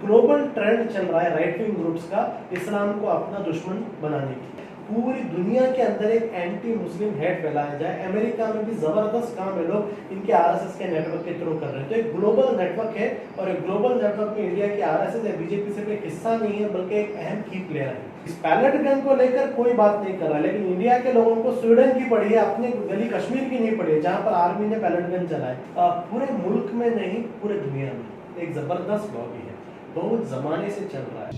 Global trend चल रहा है राइट विंग ग्रुप्स का इस्लाम को अपना दुश्मन बनाने की। पूरी दुनिया के अंदर एक एंटी मुस्लिम हेट फैलाया जाए। अमेरिका में भी जबरदस्त काम है, लोग इनके आरएसएस के नेटवर्क के थ्रू कर रहे हैं। तो एक ग्लोबल नेटवर्क है और एक ग्लोबल नेटवर्क में इंडिया की आरएसएस या बीजेपी से कोई हिस्सा नहीं है, बल्कि एक अहम की प्लेयर है। इस पैलेट गन को लेकर कोई बात नहीं कर रहा, लेकिन इंडिया के लोगों को स्वीडन की पड़ी है, अपने गली कश्मीर की नहीं पड़ी है, जहां पर आर्मी ने पैलेट गन चलाए। पूरे मुल्क में नहीं, पूरे दुनिया में एक जबरदस्त लॉबी है, बहुत जमाने से चल रहा है।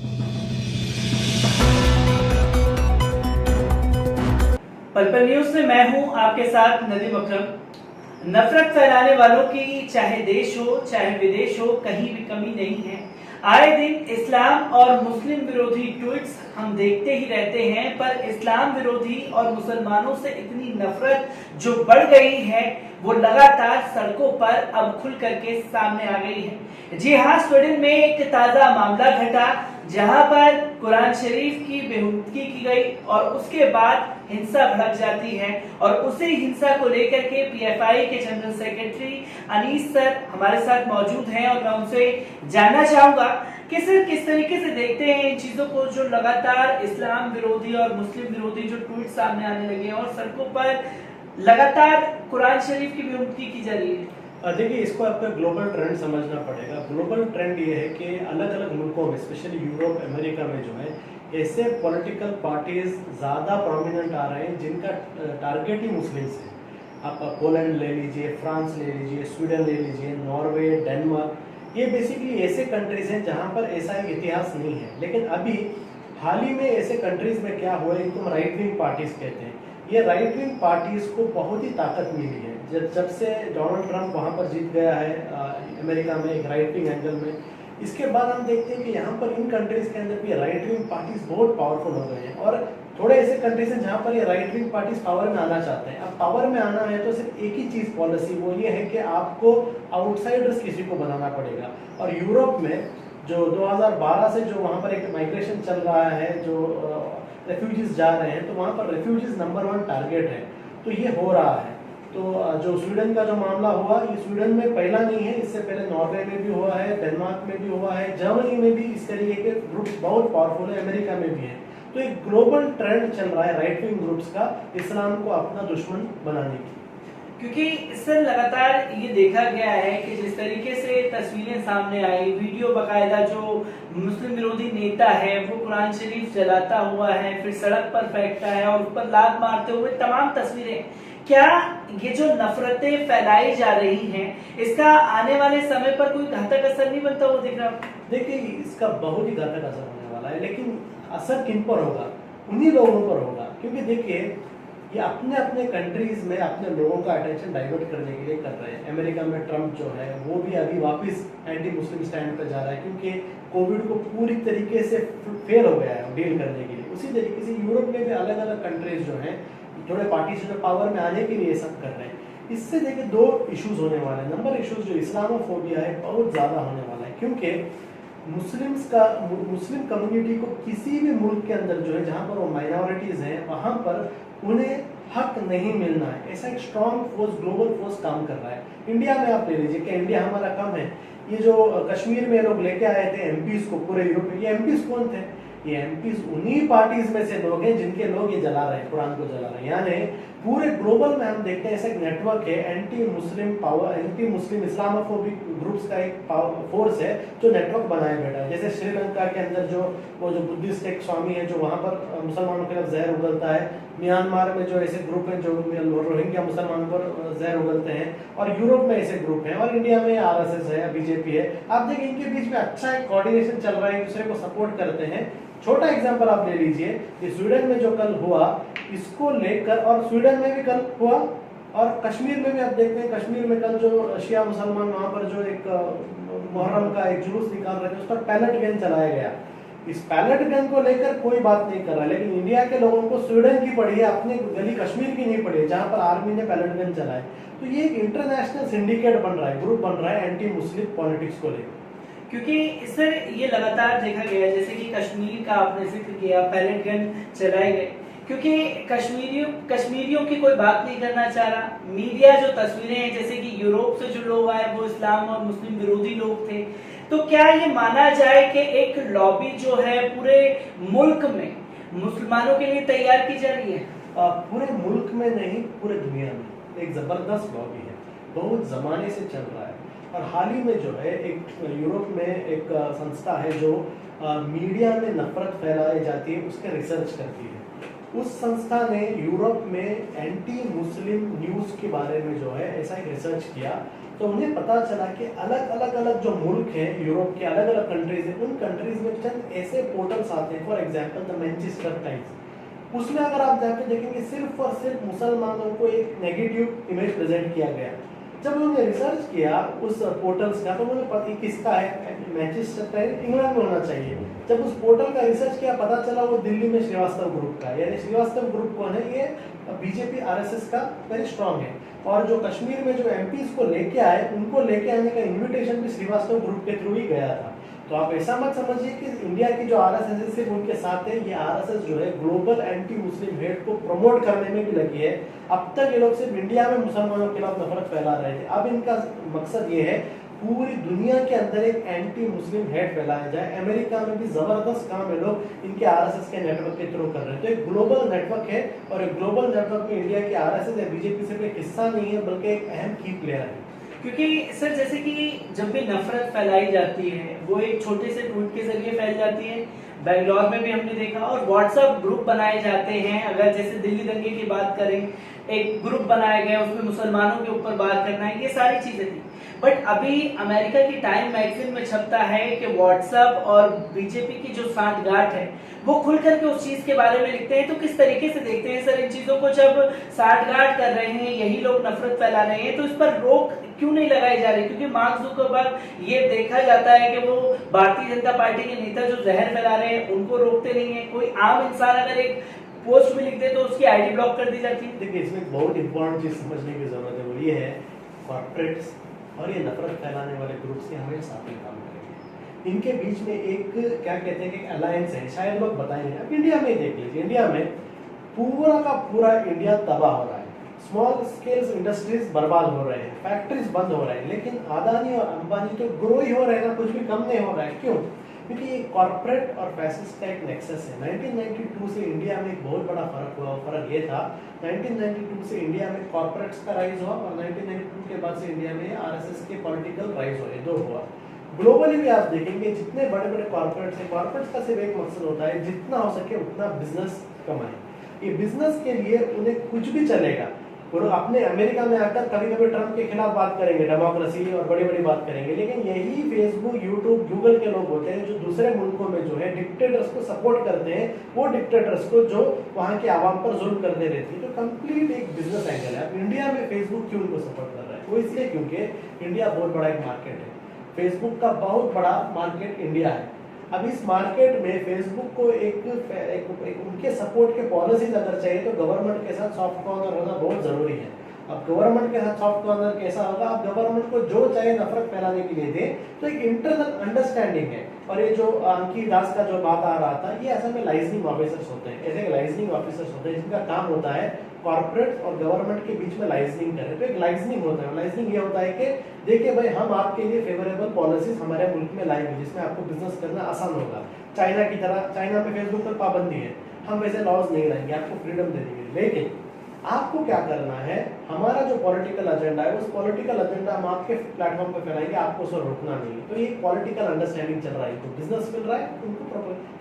पल पल न्यूज से मैं हूं आपके साथ नदीम अकरम। नफरत फैलाने वालों की चाहे देश हो चाहे विदेश हो, कहीं भी कमी नहीं है। आए दिन इस्लाम और मुस्लिम विरोधी ट्वीट्स हम देखते ही रहते हैं, पर इस्लाम विरोधी और मुसलमानों से इतनी नफरत जो बढ़ गई है वो लगातार सड़कों पर अब खुल करके सामने आ गई है। जी हाँ, स्वीडन में एक ताजा मामला घटा जहां पर कुरान शरीफ की बेहुदगी की गई और उसके बाद हिंसा भड़क जाती है। और उसी हिंसा को लेकर के पीएफआई के जनरल सेक्रेटरी अनीस सर हमारे साथ मौजूद हैं और मैं उनसे जानना चाहूंगा कि सर किस तरीके से देखते हैं इन चीजों को, जो लगातार इस्लाम विरोधी और मुस्लिम विरोधी जो ट्वीट सामने आने लगे हैं और सड़कों पर लगातार कुरान शरीफ की बेहुदगी की जा रही है। देखिए, इसको आपको ग्लोबल ट्रेंड समझना पड़ेगा। ग्लोबल ट्रेंड ये है कि अलग अलग मुल्कों में, स्पेशली यूरोप अमेरिका में जो है, ऐसे पॉलिटिकल पार्टीज ज़्यादा प्रोमिनेंट आ रहे हैं जिनका टारगेट ही मुस्लिम्स है। आप पोलैंड ले लीजिए, फ्रांस ले लीजिए, स्वीडन ले लीजिए, नॉर्वे, डेनमार्क, ये बेसिकली ऐसे कंट्रीज हैं जहाँ पर ऐसा एक इतिहास नहीं है। लेकिन अभी हाल ही में ऐसे कंट्रीज में क्या हुआ, इनको हम राइट विंग पार्टीज कहते हैं। ये राइट विंग पार्टीज को बहुत ही ताकत मिली है जब से डोनाल्ड ट्रंप वहाँ पर जीत गया है अमेरिका में एक राइट विंग एंगल में। इसके बाद हम देखते हैं कि यहाँ पर इन कंट्रीज के अंदर भी राइट विंग पार्टीज बहुत पावरफुल हो गए हैं और थोड़े ऐसे कंट्रीज हैं जहाँ पर ये राइट विंग पार्टीज पावर में आना चाहते हैं। अब पावर में आना है तो सिर्फ एक ही चीज़ पॉलिसी, वो ये है कि आपको आउटसाइडर्स किसी को बनाना पड़ेगा। और यूरोप में जो 2012 से जो वहाँ पर एक माइग्रेशन चल रहा है, जो रेफ्यूजीज जा रहे हैं, तो वहाँ पर रेफ्यूजीज नंबर 1 टारगेट है। तो ये हो रहा है। तो जो स्वीडन का जो मामला हुआ, ये स्वीडन में पहला नहीं है, इससे पहले नॉर्वे में भी हुआ है, डेनमार्क में भी हुआ है, जर्मनी में भी इस तरीके के ग्रुप्स बहुत पावरफुल है, अमेरिका में भी है। तो एक ग्लोबल ट्रेंड चल रहा है राइट विंग ग्रुप्स का इस्लाम को अपना दुश्मन बनाने की। क्योंकि इससे लगातार ये देखा गया है कि जिस तरीके से तस्वीरें सामने आई, वीडियो बकायदा जो मुस्लिम विरोधी नेता है वो कुरान शरीफ जलाता हुआ है, फिर सड़क पर फेंकता है और उस पर लात मारते हुए तमाम तस्वीरें, क्या ये जो नफरतें फैलाई जा रही हैं, इसका आने वाले समय पर कोई घातक असर नहीं बनता वो दिख रहा? देखिए, इसका बहुत ही घातक असर होने वाला है, लेकिन असर किन पर होगा? उन्हीं लोगों पर होगा। क्योंकि देखिए, ये अपने अपने कंट्रीज में अपने लोगों का अटेंशन डाइवर्ट करने के लिए कर रहे हैं। अमेरिका में ट्रंप जो है वो भी अभी वापस एंटी मुस्लिम स्टैंड पर जा रहा है, क्योंकि कोविड को पूरी तरीके से फेल हो गया है डील करने के लिए। उसी तरीके से यूरोप में भी अलग अलग कंट्रीज जो हैं थोड़े पार्टी से पावर में आने के लिए सब कर रहे हैं। इससे देखिए 2 इश्यूज होने वाले हैं। नंबर इश्यूज जो इस्लामोफोबिया है बहुत ज़्यादा होने वाला है, क्योंकि मुस्लिम कम्युनिटी को किसी भी मुल्क के अंदर जो है जहाँ पर वो माइनॉरिटीज़ हैं वहाँ पर उन्हें हक नहीं मिलना है। ऐसा एक स्ट्रॉन्ग फोर्स, ग्लोबल फोर्स काम कर रहा है। इंडिया में आप ले लीजिए कि इंडिया हमारा कम है। ये जो कश्मीर में लोग लेके आए थे एमपीज को पूरे यूरोप में, ये एमपीज कौन थे? ये एमपीज उन्हीं पार्टीज में से लोग हैं जिनके लोग ये जला रहे हैं, कुरान को जला रहे हैं। यानी पूरे ग्लोबल में हम देखते हैं ऐसा एक नेटवर्क है, anti Muslim power, anti Muslim Islamophobic groups का एक फोर्स है जो नेटवर्क बनाए बैठा है। जैसे श्रीलंका के अंदर जो बुद्धिस्ट एक स्वामी है जो वहाँ पर मुसलमानों के खिलाफ जहर उगलता है। म्यांमार में जो ऐसे ग्रुप हैं जो रोहिंग्या मुसलमानों पर जहर उगलते हैं, और यूरोप में ऐसे ग्रुप हैं, और इंडिया में आरएसएस है, बीजेपी है। आप देखिए इनके बीच में अच्छा एक कोऑर्डिनेशन चल रहा है, एक दूसरे को सपोर्ट करते हैं। छोटा एग्जांपल आप ले लीजिए कि स्वीडन में जो कल हुआ इसको लेकर, और स्वीडन में भी कल हुआ, और कश्मीर में भी आप देखते हैं कश्मीर में कल जो शिया मुसलमान वहाँ पर जो एक मुहर्रम का एक जुलूस निकाल रहे थे उस पर पैलेट गन चलाया गया। इस पैलेट गन को लेकर कोई बात नहीं कर रहा, लेकिन इंडिया के लोगों को स्वीडन की पड़ी है, अपने गली कश्मीर की नहीं पड़ी है जहाँ पर आर्मी ने पैलेट गन चलाए। तो ये एक इंटरनेशनल सिंडिकेट बन रहा है, ग्रुप बन रहा है एंटी मुस्लिम पॉलिटिक्स को लेकर। क्योंकि सर ये लगातार देखा गया, जैसे कि कश्मीर का आपने जिक्र किया, पैलेट गन चलाए गए, क्योंकि कश्मीरियों की कोई बात नहीं करना चाह रहा। मीडिया जो तस्वीरें हैं, जैसे कि यूरोप से जो लोग आए वो इस्लाम और मुस्लिम विरोधी लोग थे, तो क्या ये माना जाए कि एक लॉबी जो है पूरे मुल्क में मुसलमानों के लिए तैयार की जा रही है? पूरे मुल्क में नहीं, पूरे दुनिया में एक जबरदस्त लॉबी है, बहुत जमाने से चल रहा है। और हाल ही में जो है एक यूरोप में एक संस्था है जो मीडिया में नफरत फैलाई जाती है उसके रिसर्च करती है। उस संस्था ने यूरोप में एंटी मुस्लिम न्यूज़ के बारे में जो है ऐसा ही रिसर्च किया, तो उन्हें पता चला कि अलग जो मुल्क हैं यूरोप के, अलग अलग कंट्रीज हैं, उन कंट्रीज में चंद ऐसे पोर्टल्स आते हैं, for example the Manchester times. उसमें अगर आप जाकर देखेंगे सिर्फ और सिर्फ मुसलमानों को एक नेगेटिव इमेज प्रेजेंट किया गया। जब उन्होंने रिसर्च किया उस पोर्टल्स का, तो उन्हें पता किसका है, मैनचेस्टर टाइम्स इंग्लैंड में होना चाहिए। जब उस पोर्टल का रिसर्च किया, पता चला वो दिल्ली में श्रीवास्तव ग्रुप का है। यानी श्रीवास्तव ग्रुप कौन है? ये बीजेपी आरएसएस का वेरी स्ट्रांग है। और जो कश्मीर में जो एमपीज को लेके आए, उनको लेके आने का इन्विटेशन भी श्रीवास्तव ग्रुप के थ्रू ही गया था। तो आप ऐसा मत समझिए कि इंडिया की जो आरएसएस है सिर्फ उनके साथ है। ये आरएसएस जो है ग्लोबल एंटी मुस्लिम हेट को प्रमोट करने में भी लगी है। अब तक ये लोग सिर्फ इंडिया में मुसलमानों के खिलाफ नफरत फैला रहे थे, अब इनका मकसद ये है पूरी दुनिया के अंदर एक एंटी मुस्लिम हेट फैलाया जाए। अमेरिका में भी जबरदस्त काम है लोग इनके आरएसएस के नेटवर्क के थ्रू कर रहे हैं। तो एक ग्लोबल नेटवर्क है, और एक ग्लोबल नेटवर्क में इंडिया की आरएसएस या बीजेपी सिर्फ एक हिस्सा नहीं है, बल्कि एक अहम की प्लेयर है। क्योंकि सर जैसे कि जब भी नफरत फैलाई जाती है वो एक छोटे से ट्वीट के जरिए फैल जाती है। बेंगलोर में भी हमने देखा, और व्हाट्सएप ग्रुप बनाए जाते हैं। अगर जैसे दिल्ली दंगे की बात करें, एक ग्रुप बनाया गया, उसमें मुसलमानों के ऊपर बात करना है, ये सारी चीजें थी। बट अभी अमेरिका की टाइम मैगजीन में छपता है कि व्हाट्सएप और बीजेपी की जो सांठगांठ है वो खुल करके उस चीज के बारे में लिखते हैं। तो किस तरीके से देखते हैं सर इन चीजों को? जब सांठगांठ कर रहे हैं, यही लोग नफरत फैला रहे हैं, तो इस पर रोक क्यों नहीं लगाई जा रही? क्योंकि मार्क जुकरबर्ग, ये देखा जाता है कि वो भारतीय जनता पार्टी के नेता जो जहर फैला रहे हैं उनको रोकते नहीं है। कोई आम इंसान अगर एक पोस्ट भी लिख दे तो उसकी आईडी ब्लॉक कर दी जाती है। देखिए, इसमें बहुत इंपॉर्टेंट चीज समझने की जरूरत है, वो ये है कॉर्पोरेट्स और ये नफरत फैलाने वाले ग्रुप्स के हमेशा साथ में काम करेंगे। इनके बीच में एक क्या कहते हैं कि अलायंस है, शायद लोग बताएंगे। अब इंडिया में देख लीजिए, इंडिया में पूरा का पूरा इंडिया तबाह हो रहा है, स्मॉल स्केल इंडस्ट्रीज बर्बाद हो रहे हैं, फैक्ट्रीज बंद हो रहे हैं, लेकिन अदानी और अंबानी तो ग्रो ही हो रहे हैं ना, कुछ भी कम नहीं हो रहा है। क्यों? क्योंकि ये कॉर्पोरेट और फैसिस्ट का एक नेक्सस है। 1992 से इंडिया में एक बहुत बड़ा फर्क हुआ। फर्क ये था 1992 से इंडिया में कॉर्पोरेट्स का राइज हुआ, और 1992 के बाद से इंडिया में आरएसएस के पॉलिटिकल राइज हुए, दो हुआ। ग्लोबली भी आप देखेंगे जितने बड़े बड़े कॉर्पोरेट्स हैं, कॉर्पोरेट्स का सिर्फ एक मकसद होता है जितना हो सके उतना बिजनेस कमाएं। ये बिजनेस के लिए उन्हें कुछ भी चलेगा। और अपने अमेरिका में आकर कभी कभी ट्रम्प के खिलाफ बात करेंगे, डेमोक्रेसी और बड़ी बड़ी बात करेंगे, लेकिन यही फेसबुक, यूट्यूब, गूगल के लोग होते हैं जो दूसरे मुल्कों में जो है डिक्टेटर्स को सपोर्ट करते हैं, वो डिक्टेटर्स को जो वहाँ के आवाम पर जुल्म करते रहते हैं। तो कंप्लीट एक बिजनेस एंगल है। अब इंडिया में फेसबुक क्यों उनको सपोर्ट कर रहा है? वो इसलिए क्योंकि इंडिया बहुत बड़ा एक मार्केट है, फेसबुक का बहुत बड़ा मार्केट इंडिया है। अब इस मार्केट में फेसबुक को एक उनके सपोर्ट के पॉलिसीज अगर चाहिए तो गवर्नमेंट के साथ सॉफ्ट कॉर्नर होना बहुत जरूरी है। अब गवर्नमेंट के साथ सॉफ्ट कॉर्नर कैसा होगा? आप गवर्नमेंट को जो चाहे नफरत फैलाने के लिए दे, तो एक इंटरनल अंडरस्टैंडिंग है। और ये जो अंकित दास का जो बात आ रहा था, ये असल में लाइजनिंग ऑफिसर्स होते हैं, ऐसे लाइजनिंग ऑफिसर्स होते हैं जिनका काम होता है कॉर्पोरेट और गवर्नमेंट के बीच में लाइजनिंग करें। तो एक लाइजनिंग होता है। लाइजनिंग ये होता है कि देखिए भाई, हम आपके लिए फेवरेबल पॉलिसीज हमारे मुल्क में लाएंगे जिसमें आपको बिजनेस करना आसान होगा। चाइना की तरह, चाइना में फेसबुक पर पाबंदी है, हम वैसे लॉज नहीं लाएंगे, आपको फ्रीडम दे देंगे। लेकिन आपको क्या करना है, हमारा जो पॉलिटिकल एजेंडा है उस पॉलिटिकल एजेंडा हम आपके प्लेटफॉर्म पे फैलाएंगे, आपको उसे रोकना नहीं है। तो ये पॉलिटिकल अंडरस्टैंडिंग चल रहा है, इनको बिजनेस मिल रहा है, उनको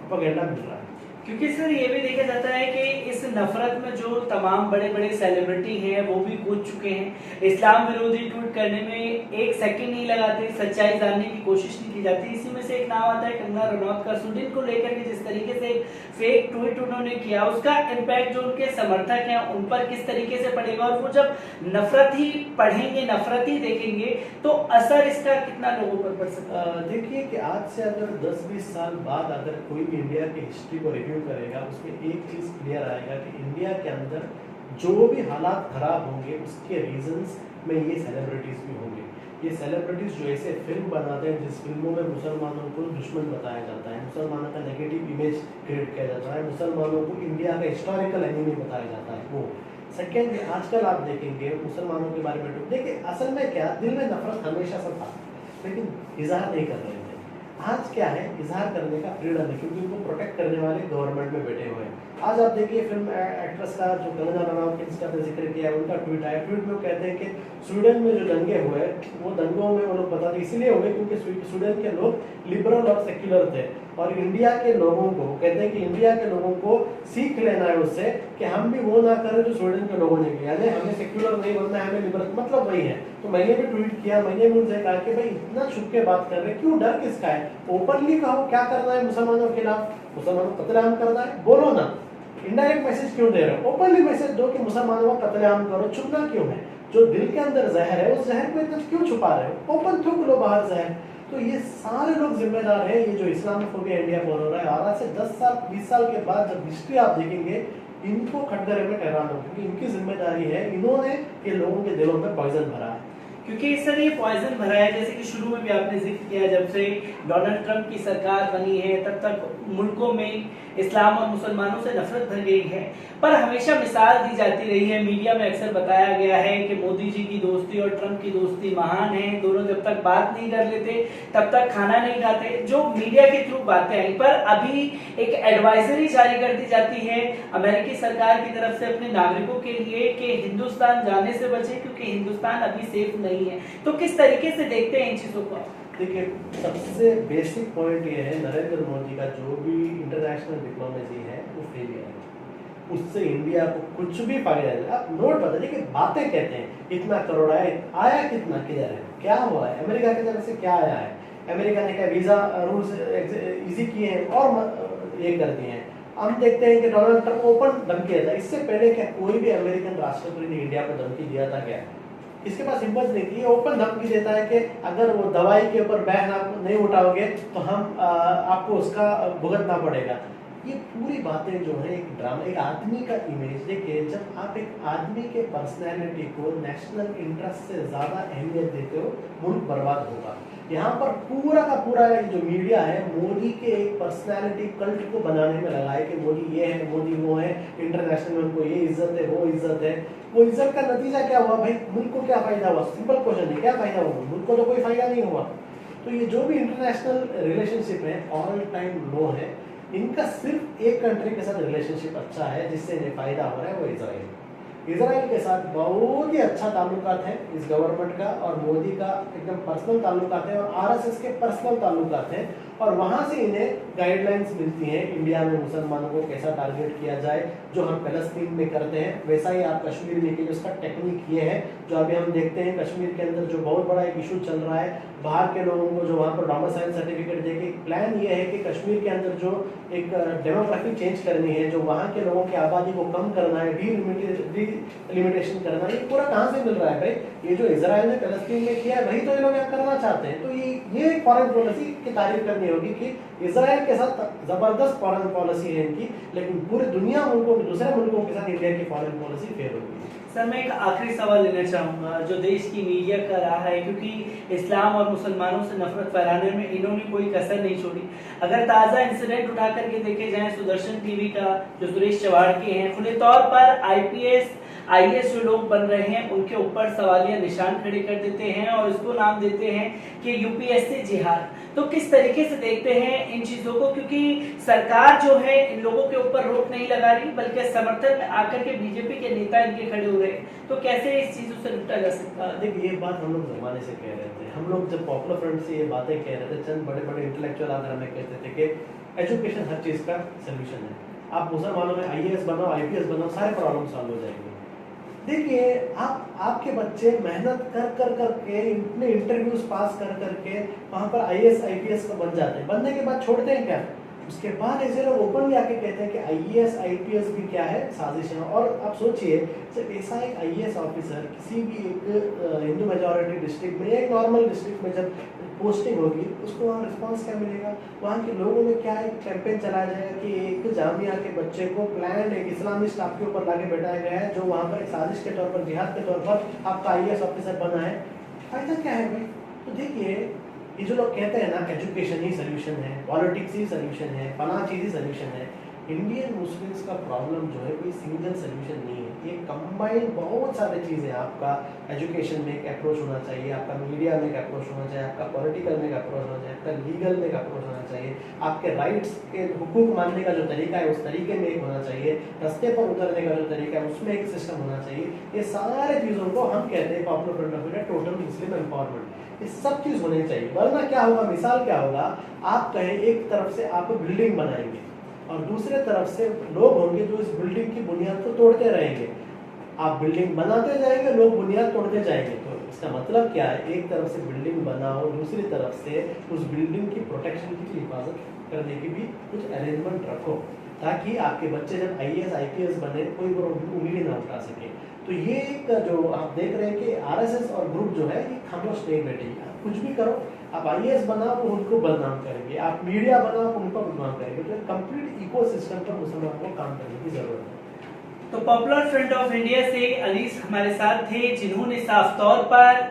प्रोपेगेंडा मिल रहा है। क्योंकि सर ये भी देखा जाता है कि इस नफरत में जो तमाम बड़े बड़े सेलिब्रिटी हैं वो भी कूद चुके हैं। इस्लाम विरोधी ट्वीट करने में एक सेकंड नहीं लगाते, सच्चाई जानने की कोशिश नहीं की जाती। इसी में से एक नाम आता है कंगना रनौत का। सुडीन को लेकर के जिस तरीके से फेक ट्वीट उन्होंने किया, उसका इम्पैक्ट जो उनके समर्थक हैं उन पर किस तरीके से पड़ेगा, और वो जब नफरत ही पढ़ेंगे, नफरत ही देखेंगे, तो असर इसका कितना लोगों पर पड़ सकता है? देखिए कि आज से अगर 10-20 साल बाद अगर कोई भी इंडिया की हिस्ट्री को रिव्यू करेगा, उसमें एक चीज क्लियर आएगा कि इंडिया के अंदर जो भी हालात खराब होंगे उसके रीजंस में ये सेलिब्रिटीज भी होंगे। ये सेलिब्रिटीज जो ऐसे फिल्म बनाते हैं जिस फिल्मों में मुसलमानों को दुश्मन बताया जाता है, मुसलमानों का नेगेटिव इमेज क्रिएट किया जाता है, मुसलमानों को इंडिया का हिस्टोरिकल एनिमी बताया जाता है, वो सेकेंड। आजकल आप देखेंगे मुसलमानों के बारे में देखिए, असल में क्या, दिल में नफरत हमेशा से था, लेकिन इजहार नहीं कर रहे थे। आज क्या है, इजहार करने का फ्रीडम है, क्योंकि उनको प्रोटेक्ट करने वाले गवर्नमेंट में बैठे हुए हैं। आज आप देखिए फिल्म एक्ट्रेस का जो कंगना रनावत के जिसका आपने जिक्र किया, उनका ट्वीट आया। ट्वीट में वो कहते हैं कि स्वीडन में जो दंगे हुए, वो दंगों में वो लोग बताते इसलिए हुए क्योंकि स्वीडन के लोग लिबरल और सेक्युलर थे, और इंडिया के लोगों को कहते हैं कि इंडिया के लोगों को सीख लेना है उससे कि हम भी वो ना करें जो स्वीडन के लोगों ने किया, यानी हमें सेक्युलर नहीं बनना है, हमें लिबरल, मतलब वही है। तो मैंने भी ट्वीट किया, मैंने भी उनसे कहा कि भाई इतना छुप के बात कर रहे हैं, क्यों, डर किसका है? ओपनली कहो क्या करना है मुसलमानों के खिलाफ, मुसलमानों को कत्लेआम करना है, बोलो ना। इनडायरेक्ट मैसेज क्यों दे रहे हो? ओपनली मैसेज दो कि मुसलमानों को कत्लेआम करो। छुपना क्यों है? जो दिल के अंदर जहर है उस जहर को इतना क्यों छुपा रहे हो? ओपन थूक लो बाहर जहर। तो ये सारे लोग जिम्मेदार हैं, ये जो इस्लामोफोबिया इंडिया में हो रहा है। और आज से 10 साल 20 साल के बाद जब हिस्ट्री आप देखेंगे, इनको कटघरे में ठहराना होगा, क्योंकि इनकी जिम्मेदारी है, इन्होंने ये लोगों के दिलों में पॉइजन भरा है। क्योंकि इस तरह ये पॉइजन भरा है, जैसे कि शुरू में भी आपने जिक्र किया, जब से डोनाल्ड ट्रंप की सरकार बनी है तब तक मुल्कों में इस्लाम और मुसलमानों से नफरत भर गई है। पर हमेशा मिसाल दी जाती रही है, मीडिया में अक्सर बताया गया है कि मोदी जी की दोस्ती और ट्रंप की दोस्ती महान है, दोनों जब तक बात नहीं कर लेते तब तक खाना नहीं खाते, जो मीडिया के थ्रू बातें आई। पर अभी एक एडवाइजरी जारी कर दी जाती है अमेरिकी सरकार की तरफ से अपने नागरिकों के लिए कि हिंदुस्तान जाने से बचे, क्योंकि हिंदुस्तान अभी सेफ नहीं है। तो किस तरीके से देखते हैं इन चीजों को? देखिए, सबसे बेसिक पॉइंट ये है, नरेंद्र मोदी का जो भी इंटरनेशनल डिप्लोमेसी है वो फेलियर है। उससे इंडिया को कुछ भी फायदा नहीं। आप नोट बताइए कि बातें कहते हैं इतना करोड़ आया कितना, किधर है, क्या हुआ है, अमेरिका की तरफ से क्या आया है, अमेरिका ने क्या वीजा रूल्स इजी किए हैं और ये कर दिए हैं। हम देखते हैं कि डोनाल्ड ट्रंप ओपन धमकी देता है, इससे पहले क्या कोई भी अमेरिकन राष्ट्रपति ने इंडिया को धमकी दिया था क्या? इसके पास हिम्मत नहीं थी। ओपन धमकी देता है कि अगर वो दवाई के ऊपर बैन आप नहीं उठाओगे तो हम आपको उसका भुगतना पड़ेगा। ये पूरी बातें जो है एक ड्रामा, एक आदमी का इमेज। देखिए, जब आप एक आदमी के पर्सनैलिटी को नेशनल इंटरेस्ट से ज़्यादा अहमियत देते हो, मुल्क बर्बाद होगा। यहाँ पर पूरा का पूरा जो मीडिया है मोदी के एक पर्सनैलिटी कल्ट को बनाने में लगा है कि मोदी ये है, मोदी वो है, इंटरनेशनल में उनको ये इज्जत है, वो इज्जत है। वो इज्जत का नतीजा क्या हुआ भाई? मुल्क को क्या फायदा हुआ? सिंपल क्वेश्चन है, क्या फायदा हुआ? मुल्क को तो कोई फायदा नहीं हुआ। तो ये जो भी इंटरनेशनल रिलेशनशिप है ऑल टाइम लो है। इनका सिर्फ एक कंट्री के साथ रिलेशनशिप अच्छा है जिससे इन्हें फायदा हो रहा है, वो इजराइल। इजराइल के साथ बहुत ही अच्छा ताल्लुकात है इस गवर्नमेंट का, और मोदी का एकदम पर्सनल ताल्लुकात है, और आरएसएस के पर्सनल ताल्लुकात हैं। और वहाँ से इन्हें गाइडलाइंस मिलती हैं इंडिया में मुसलमानों को कैसा टारगेट किया जाए, जो हम फलस्तीन में करते हैं वैसा ही आप कश्मीर में कीजिए। उसका टेक्निक ये है जो अभी हम देखते हैं कश्मीर के अंदर जो बहुत बड़ा एक इशू चल रहा है, बाहर के लोगों को जो वहाँ पर डोमिसाइल सर्टिफिकेट देके प्लान ये है कि कश्मीर के अंदर जो एक डेमोग्राफी चेंज करनी है, जो वहाँ के लोगों की आबादी को कम करना है, डिलिमिटेशन करना है। ये पूरा कहाँ से मिल रहा है भाई? ये जो इजराइल ने फलस्तीन में किया है वही तो ये लोग यहाँ करना चाहते हैं। तो ये फॉरेन पॉलिसी की तारीफ करनी होगी कि इजराइल के साथ जबरदस्त फॉरेन पॉलिसी है इनकी, लेकिन पूरी दुनिया मुल्कों दूसरे मुल्कों के साथ इंडिया की फॉरेन पॉलिसी फेल होगी। सर, मैं एक आखिरी सवाल लेना चाहूँगा जो देश की मीडिया का रहा है, क्योंकि इस्लाम और मुसलमानों से नफरत फैलाने में इन्होंने कोई कसर नहीं छोड़ी। अगर ताज़ा इंसिडेंट उठा करके देखे जाएं, सुदर्शन टीवी का जो सुरेश चव्हाण के हैं, खुले तौर पर IPS जो लोग बन रहे हैं उनके ऊपर सवालिया निशान खड़े कर देते हैं और इसको नाम देते हैं कि UPSC जिहाद। तो किस तरीके से देखते हैं इन चीजों को, क्योंकि सरकार जो है इन लोगों के ऊपर रोक नहीं लगा रही, बल्कि समर्थन में आकर के बीजेपी के नेता इनके खड़े हो रहे हैं। तो कैसे इस चीजों से निपटा जा सकता है? देखिए, ये बात हम लोग जमाने से कह रहे थे। हम लोग जब पॉपुलर फ्रंट से ये बातें कह रहे थे, चंद बड़े बड़े इंटेलेक्चुअल आकर हमें कहते थे कि एजुकेशन हर चीज़ का सोल्यूशन है, आप मुसलमानों में IAS बनाओ, IPS बनाओ, सारे प्रॉब्लम सॉल्व हो जाएंगे। देखिए, आपके बच्चे मेहनत कर के इतने इंटरव्यूज पास कर के वहाँ पर IAS IPS का बन जाते हैं। बनने के बाद छोड़ते हैं क्या? उसके बाद ऐसे लोग ओपनली आके कहते हैं कि IAS IPS भी क्या है, साजिश है। और आप सोचिए, जब ऐसा एक IAS ऑफिसर किसी भी एक हिंदू मेजॉरिटी डिस्ट्रिक्ट में या एक नॉर्मल डिस्ट्रिक्ट में जब पोस्टिंग होगी, उसको वहाँ रिस्पांस क्या मिलेगा? वहाँ के लोगों में क्या एक कैंपेन चलाया जाएगा कि एक जामिया के बच्चे को प्लान एक इस्लामिस्ट आपके ऊपर लाके बैठाया गया है, जो वहाँ पर एक साजिश के तौर पर, जिहाद के तौर पर आपका IAS ऑफिसर बना है। फायदा क्या है भाई? तो देखिए, ये जो लोग कहते हैं ना एजुकेशन ही सोल्यूशन है, पॉलिटिक्स ही सोल्यूशन है, फलां चीज़ ही सोल्यूशन है, इंडियन मुस्लिम्स का प्रॉब्लम जो है कोई सिंगल सोल्यूशन नहीं है, ये कंबाइंड बहुत सारी चीज़ें। आपका एजुकेशन में एक अप्रोच होना चाहिए, आपका मीडिया में एक अप्रोच होना चाहिए, आपका पॉलिटिकल में एक अप्रोच होना चाहिए, आपका लीगल में एक अप्रोच होना चाहिए, आपके राइट्स के हुकूक मानने का जो तरीका है उस तरीके में एक होना चाहिए, रास्ते पर उतरने का जो तरीका है उसमें एक सिस्टम होना चाहिए। ये सारे चीज़ों को हम कहते हैं popular front of India total Muslim empowerment. ये सब चीज़ होनी चाहिए, वरना क्या होगा, मिसाल क्या होगा, आप कहें एक तरफ से आप बिल्डिंग बनाएंगे और दूसरे तरफ से लोग होंगे जो इस बिल्डिंग की बुनियाद को तोड़ते रहेंगे। आप बिल्डिंग बनाते जाएंगे, लोग बुनियाद तोड़ते जाएंगे। तो इसका मतलब क्या है, एक तरफ से बिल्डिंग बनाओ, दूसरी तरफ से उस बिल्डिंग की प्रोटेक्शन की हिफाजत करने की भी कुछ अरेंजमेंट रखो, ताकि आपके बच्चे जब IAS IPS बने कोई वो उम्मीद ही ना उठा सके। तो ये एक जो आप देख रहे हैं कि RSS और ग्रुप जो है ये खामोश नहीं बैठेगी। आप कुछ भी करो, आप IAS बनाओ तो उनको बदनाम करेंगे, आप मीडिया बनाओ तो उनको बदनाम करेंगे। तो कंप्लीट इकोसिस्टम पर मुसलमान को काम करने की जरूरत है। तो पॉपुलर फ्रंट ऑफ इंडिया से अलीस हमारे साथ थे, जिन्होंने साफ तौर पर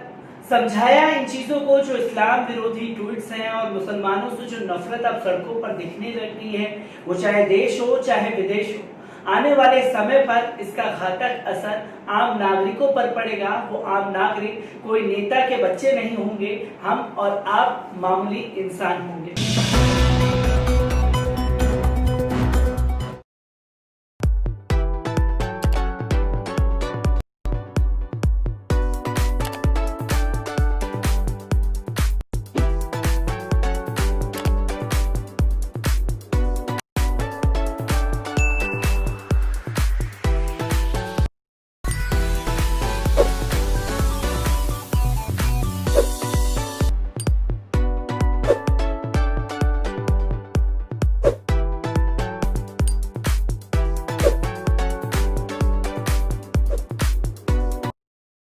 समझाया इन चीजों को जो इस्लाम विरोधी ट्वीट्स हैं और मुसलमानों से जो नफरत अब सड़कों पर दिखने लगी है, वो चाहे देश हो चाहे विदेश हो, आने वाले समय पर इसका घातक असर आम नागरिकों पर पड़ेगा। वो आम नागरिक कोई नेता के बच्चे नहीं होंगे, हम और आप मामूली इंसान होंगे।